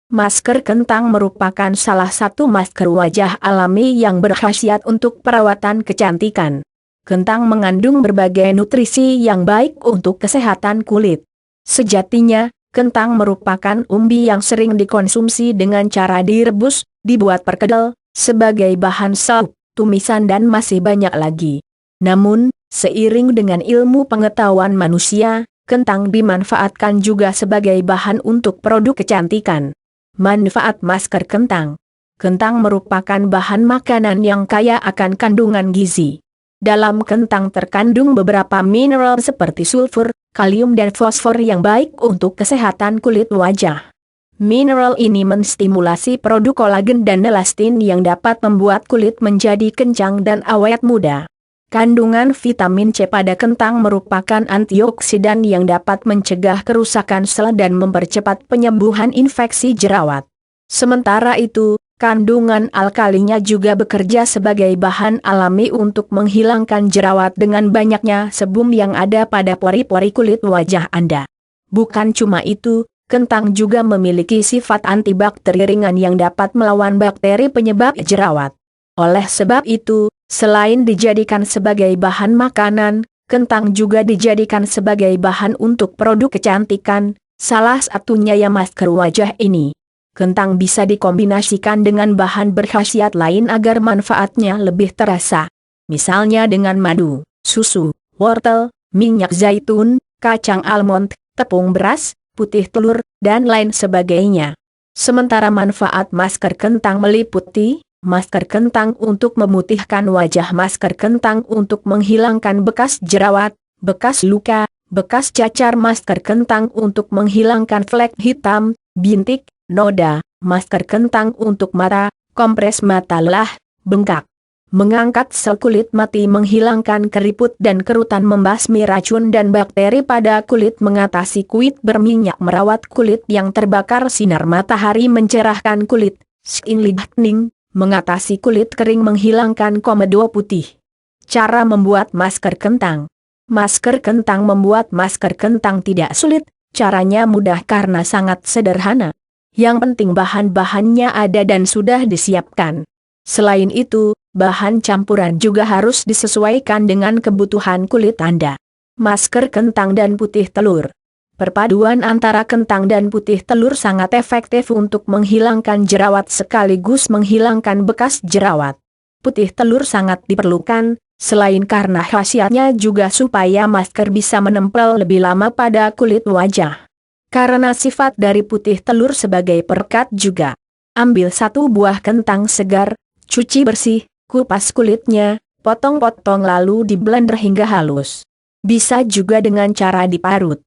Masker kentang merupakan salah satu masker wajah alami yang berkhasiat untuk perawatan kecantikan. Kentang mengandung berbagai nutrisi yang baik untuk kesehatan kulit. Sejatinya, kentang merupakan umbi yang sering dikonsumsi dengan cara direbus, dibuat perkedel, sebagai bahan sup, tumisan dan masih banyak lagi. Namun, seiring dengan ilmu pengetahuan manusia, kentang dimanfaatkan juga sebagai bahan untuk produk kecantikan. Manfaat masker kentang. Kentang merupakan bahan makanan yang kaya akan kandungan gizi. Dalam kentang terkandung beberapa mineral seperti sulfur, kalium dan fosfor yang baik untuk kesehatan kulit wajah. Mineral ini menstimulasi produk kolagen dan elastin yang dapat membuat kulit menjadi kencang dan awet muda. Kandungan vitamin C pada kentang merupakan antioksidan yang dapat mencegah kerusakan sel dan mempercepat penyembuhan infeksi jerawat. Sementara itu, kandungan alkalinya juga bekerja sebagai bahan alami untuk menghilangkan jerawat dengan banyaknya sebum yang ada pada pori-pori kulit wajah Anda. Bukan cuma itu, kentang juga memiliki sifat antibakteri ringan yang dapat melawan bakteri penyebab jerawat. Oleh sebab itu, selain dijadikan sebagai bahan makanan, kentang juga dijadikan sebagai bahan untuk produk kecantikan, salah satunya ya masker wajah ini. Kentang bisa dikombinasikan dengan bahan berkhasiat lain agar manfaatnya lebih terasa. Misalnya dengan madu, susu, wortel, minyak zaitun, kacang almond, tepung beras, putih telur, dan lain sebagainya. Sementara manfaat masker kentang meliputi masker kentang untuk memutihkan wajah, masker kentang untuk menghilangkan bekas jerawat, bekas luka, bekas cacar, masker kentang untuk menghilangkan flek hitam, bintik, noda, masker kentang untuk mata, kompres mata lelah, bengkak. Mengangkat sel kulit mati, menghilangkan keriput dan kerutan, membasmi racun dan bakteri pada kulit, mengatasi kulit berminyak, merawat kulit yang terbakar sinar matahari, mencerahkan kulit, skin lightening, mengatasi kulit kering, menghilangkan komedo putih. Cara membuat masker kentang. Masker kentang. Membuat masker kentang tidak sulit, caranya mudah karena sangat sederhana. Yang penting bahan-bahannya ada dan sudah disiapkan. Selain itu, bahan campuran juga harus disesuaikan dengan kebutuhan kulit Anda. Masker kentang dan putih telur. Perpaduan antara kentang dan putih telur sangat efektif untuk menghilangkan jerawat sekaligus menghilangkan bekas jerawat. Putih telur sangat diperlukan, selain karena khasiatnya juga supaya masker bisa menempel lebih lama pada kulit wajah. Karena sifat dari putih telur sebagai perekat juga. Ambil satu buah kentang segar, cuci bersih, kupas kulitnya, potong-potong lalu di blender hingga halus. Bisa juga dengan cara diparut.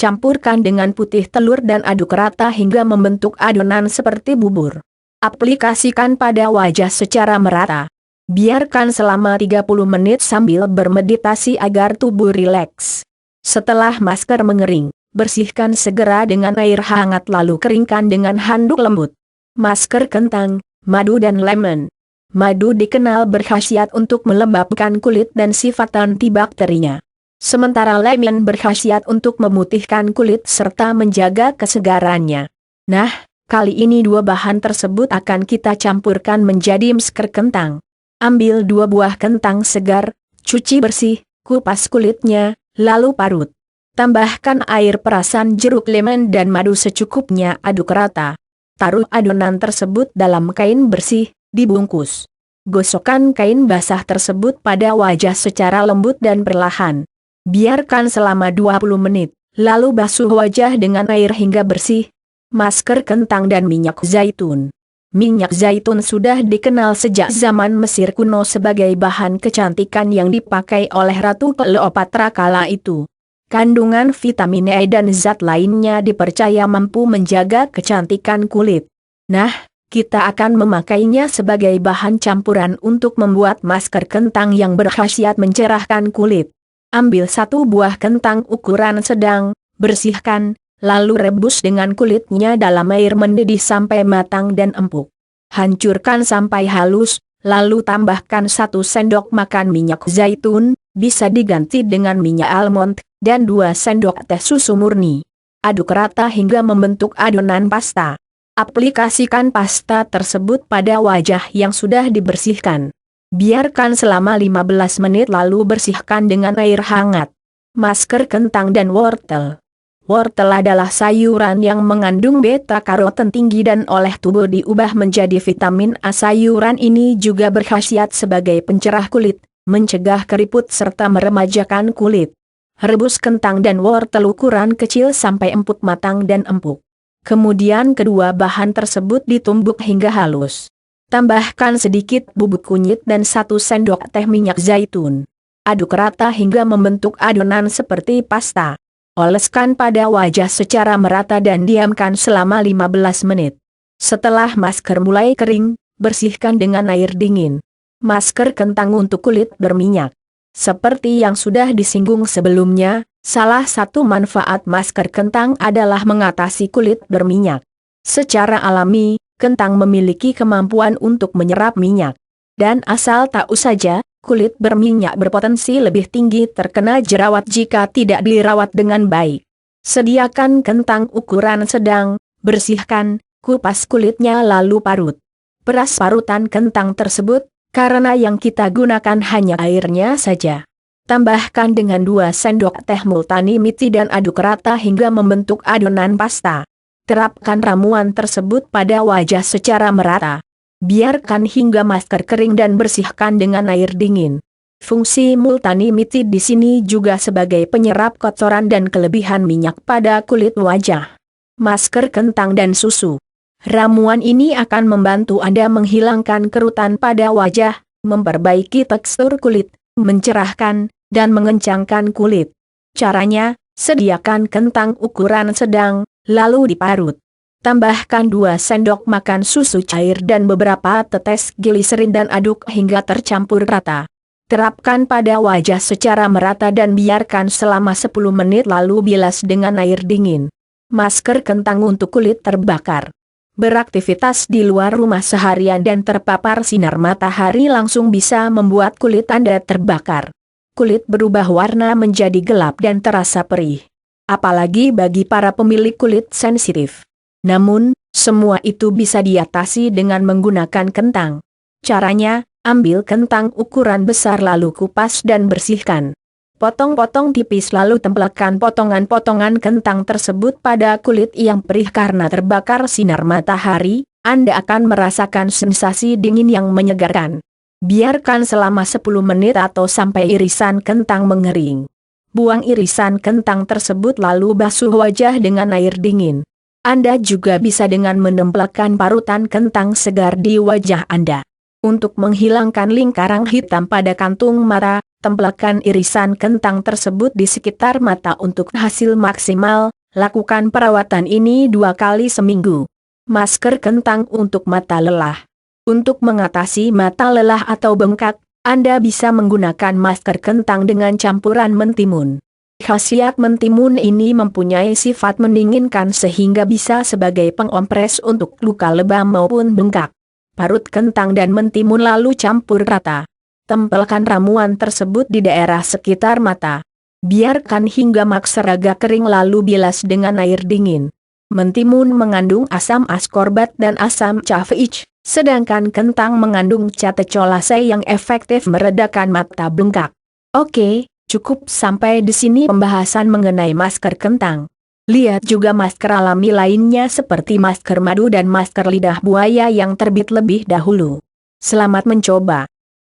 Campurkan dengan putih telur dan aduk rata hingga membentuk adonan seperti bubur. Aplikasikan pada wajah secara merata. Biarkan selama 30 menit sambil bermeditasi agar tubuh rileks. Setelah masker mengering, bersihkan segera dengan air hangat lalu keringkan dengan handuk lembut. Masker kentang, madu dan lemon. Madu dikenal berkhasiat untuk melembabkan kulit dan sifat antibakterinya. Sementara lemon berkhasiat untuk memutihkan kulit serta menjaga kesegarannya. Nah, kali ini dua bahan tersebut akan kita campurkan menjadi masker kentang. Ambil 2 buah kentang segar, cuci bersih, kupas kulitnya, lalu parut. Tambahkan air perasan jeruk lemon dan madu secukupnya, aduk rata. Taruh adonan tersebut dalam kain bersih, dibungkus. Gosokkan kain basah tersebut pada wajah secara lembut dan perlahan. Biarkan selama 20 menit, lalu basuh wajah dengan air hingga bersih. Masker kentang dan minyak zaitun. Minyak zaitun sudah dikenal sejak zaman Mesir kuno sebagai bahan kecantikan yang dipakai oleh Ratu Kleopatra kala itu. Kandungan vitamin E dan zat lainnya dipercaya mampu menjaga kecantikan kulit. Nah, kita akan memakainya sebagai bahan campuran untuk membuat masker kentang yang berkhasiat mencerahkan kulit. Ambil 1 buah kentang ukuran sedang, bersihkan, lalu rebus dengan kulitnya dalam air mendidih sampai matang dan empuk. Hancurkan sampai halus, lalu tambahkan 1 sendok makan minyak zaitun, bisa diganti dengan minyak almond, dan 2 sendok teh susu murni. Aduk rata hingga membentuk adonan pasta. Aplikasikan pasta tersebut pada wajah yang sudah dibersihkan. Biarkan selama 15 menit lalu bersihkan dengan air hangat. Masker kentang dan wortel. Wortel adalah sayuran yang mengandung beta-karoten tinggi dan oleh tubuh diubah menjadi vitamin A. Sayuran ini juga berkhasiat sebagai pencerah kulit, mencegah keriput serta meremajakan kulit. Rebus kentang dan wortel ukuran kecil sampai empuk matang dan empuk. Kemudian kedua bahan tersebut ditumbuk hingga halus. Tambahkan sedikit bubuk kunyit dan 1 sendok teh minyak zaitun. Aduk rata hingga membentuk adonan seperti pasta. Oleskan pada wajah secara merata dan diamkan selama 15 menit. Setelah masker mulai kering, bersihkan dengan air dingin. Masker kentang untuk kulit berminyak. Seperti yang sudah disinggung sebelumnya, salah satu manfaat masker kentang adalah mengatasi kulit berminyak. Secara alami, kentang memiliki kemampuan untuk menyerap minyak. Dan asal tahu saja, kulit berminyak berpotensi lebih tinggi terkena jerawat jika tidak dirawat dengan baik. Sediakan kentang ukuran sedang, bersihkan, kupas kulitnya lalu parut. Peras parutan kentang tersebut, karena yang kita gunakan hanya airnya saja. Tambahkan dengan 2 sendok teh multani miti dan aduk rata hingga membentuk adonan pasta. Terapkan ramuan tersebut pada wajah secara merata. Biarkan hingga masker kering dan bersihkan dengan air dingin. Fungsi multani miti di sini juga sebagai penyerap kotoran dan kelebihan minyak pada kulit wajah. Masker kentang dan susu. Ramuan ini akan membantu Anda menghilangkan kerutan pada wajah, memperbaiki tekstur kulit, mencerahkan, dan mengencangkan kulit. Caranya, sediakan kentang ukuran sedang, lalu diparut. Tambahkan 2 sendok makan susu cair dan beberapa tetes gliserin dan aduk hingga tercampur rata. Terapkan pada wajah secara merata dan biarkan selama 10 menit lalu bilas dengan air dingin. Masker kentang untuk kulit terbakar. Beraktivitas di luar rumah seharian dan terpapar sinar matahari langsung bisa membuat kulit Anda terbakar. Kulit berubah warna menjadi gelap dan terasa perih. Apalagi bagi para pemilik kulit sensitif. Namun, semua itu bisa diatasi dengan menggunakan kentang. Caranya, ambil kentang ukuran besar lalu kupas dan bersihkan. Potong-potong tipis lalu tempelkan potongan-potongan kentang tersebut pada kulit yang perih karena terbakar sinar matahari, Anda akan merasakan sensasi dingin yang menyegarkan. Biarkan selama 10 menit atau sampai irisan kentang mengering. Buang irisan kentang tersebut lalu basuh wajah dengan air dingin. Anda juga bisa dengan menempelkan parutan kentang segar di wajah Anda. Untuk menghilangkan lingkaran hitam pada kantung mata, tempelkan irisan kentang tersebut di sekitar mata untuk hasil maksimal. Lakukan perawatan ini 2 kali seminggu. Masker kentang untuk mata lelah. Untuk mengatasi mata lelah atau bengkak, Anda bisa menggunakan masker kentang dengan campuran mentimun. Khasiat mentimun ini mempunyai sifat mendinginkan sehingga bisa sebagai pengompres untuk luka lebam maupun bengkak. Parut kentang dan mentimun lalu campur rata. Tempelkan ramuan tersebut di daerah sekitar mata. Biarkan hingga masker agak kering lalu bilas dengan air dingin. Mentimun mengandung asam askorbat dan asam caveich, sedangkan kentang mengandung catecholase yang efektif meredakan mata bengkak. Oke, cukup sampai di sini pembahasan mengenai masker kentang. Lihat juga masker alami lainnya seperti masker madu dan masker lidah buaya yang terbit lebih dahulu. Selamat mencoba.